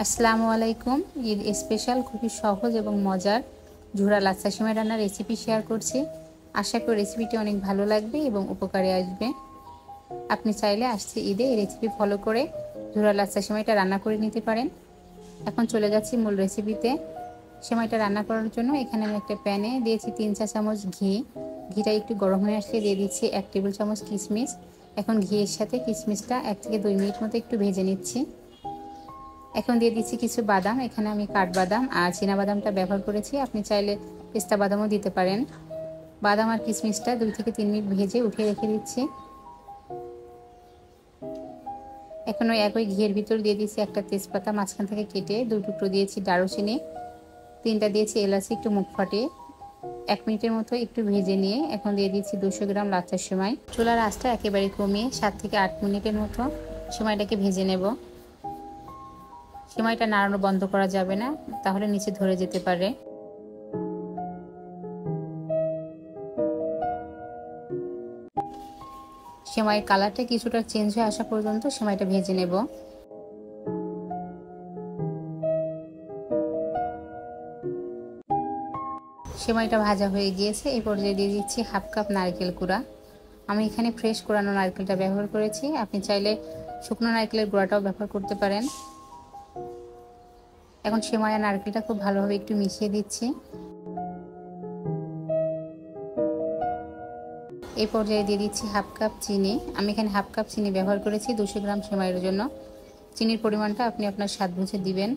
আসসালামু আলাইকুম। ঈদ স্পেশাল খুবই সহজ এবং মজার ঝুরা লাচ্ছা সেমাই রান্নার রেসিপি শেয়ার করছি। আশা করি রেসিপিটি অনেক ভালো লাগবে এবং উপকারে আসবে। আপনি চাইলে আসছে ঈদে এই রেসিপি ফলো করে ঝুরা লাচ্ছা সেমাইটা রান্না করে নিতে পারেন। এখন চলে যাচ্ছি মূল রেসিপিতে। সেমাইটা রান্না করার জন্য এখানে আমি একটা প্যানে দিয়েছি 3 চা চামচ ঘি। ঘিটা একটু গরম হয়ে আসলে দিয়ে দিচ্ছি 1 টেবিল চামচ কিশমিশ। এখন ঘিয়ের সাথে কিশমিশটা 1 থেকে 2 মিনিট মতো একটু ভেজে নিচ্ছি। এখন দিয়ে দিচ্ছি কিছু বাদাম। এখানে আমি কাঠবাদাম আর চীনাবাদামটা ব্যবহার করেছি, আপনি চাইলে পেস্তা বাদামও দিতে পারেন। বাদাম আর কিশমিশটা 2 থেকে 3 মিনিট ভেজে উঠিয়ে রেখে দিচ্ছি। এখন ওই একই ঘিয়ের ভিতর দিয়ে দিচ্ছি একটা তেজপাতা মাঝখান থেকে কেটে 2 টুকরো দিয়েছি দারুচিনি, 3টা দিয়েছি এলাচি একটু মুখ ফাটিয়ে 1 মিনিটের মতো একটু ভেজে নিয়ে এখন দিয়ে দিচ্ছি 200 গ্রাম লাচ্ছার সেমাই। চুলার আঁচটা একেবারে কমিয়ে 7 থেকে 8 মিনিটের মতো সেমাইটাকে ভেজে নেব। সেমাইটা নাড়ানো বন্ধ করা যাবে না, তাহলে নিচে ধরে যেতে পারে। সেমাইয়ের কালারটা কিছুটা চেঞ্জ হয়ে আসা পর্যন্ত সেমাইটা ভেজে নেব। সেমাইটা ভাজা হয়ে গিয়েছে। এই পর্যায়ে দিয়ে দিচ্ছি হাফ কাপ নারকেল কুড়া। আমি এখানে ফ্রেশ কোরানো নারকেলটা ব্যবহার করেছি, আপনি চাইলে শুকনো নারকেলের গুঁড়াটাও ব্যবহার করতে পারেন। এখন সেমাই আর নারকেলটা খুব ভালোভাবে একটু মিশিয়ে দিচ্ছি। এই পর্যায়ে দিয়ে দিচ্ছি হাফ কাপ চিনি। আমি এখানে হাফ কাপ চিনি ব্যবহার করেছি 200 গ্রাম সেমাইয়ের জন্য। চিনির পরিমাণটা আপনি আপনার স্বাদ বুঝে দিবেন।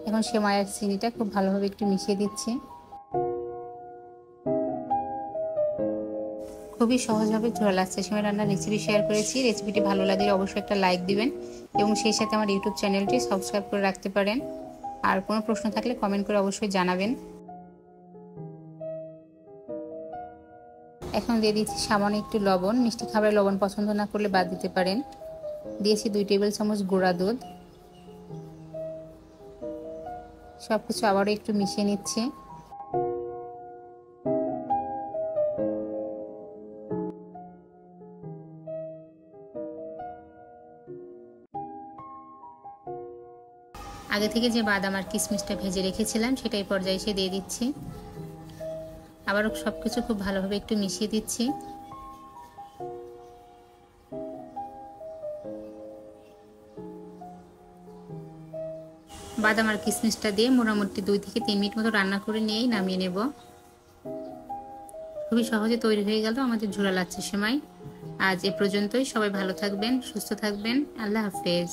এখন সেমাই আর চিনিটা খুব ভালোভাবে একটু মিশিয়ে দিচ্ছি। খুবই সহজভাবে ঝোলা লাচ্ছা সেমাই রান্নার রেসিপি শেয়ার করেছি। রেসিপিটি ভালো লাগলে অবশ্যই একটা লাইক দিবেন এবং সেই সাথে আমার ইউটিউব চ্যানেলটি সাবস্ক্রাইব করে রাখতে পারেন। আর কোনো প্রশ্ন থাকলে কমেন্ট করে অবশ্যই জানাবেন। এখন দিয়ে দিচ্ছি সামান্য একটু লবণ। মিষ্টি খাবারে লবণ পছন্দ না করলে বাদ দিতে পারেন। দিয়েছি 2 টেবিল চামচ গুঁড়া দুধ। সবকিছু আবারও একটু মিশিয়ে নিচ্ছি। আগে থেকে যে বাদাম আর কিশমিশটা ভেজে রেখেছিলাম সেটা এই পর্যায়ে এসে দিয়ে দিচ্ছি। আবারও সবকিছু খুব ভালোভাবে একটু মিশিয়ে দিচ্ছি। বাদাম আর কিশমিশটা দিয়ে মোটামুটি 2 থেকে 3 মিনিট মতো রান্না করে নিয়েই নামিয়ে নেব। খুবই সহজে তৈরি হয়ে গেল আমাদের ঝোলা লাচ্ছা সেমাই। আজ এ পর্যন্তই। সবাই ভালো থাকবেন, সুস্থ থাকবেন। আল্লাহ হাফেজ।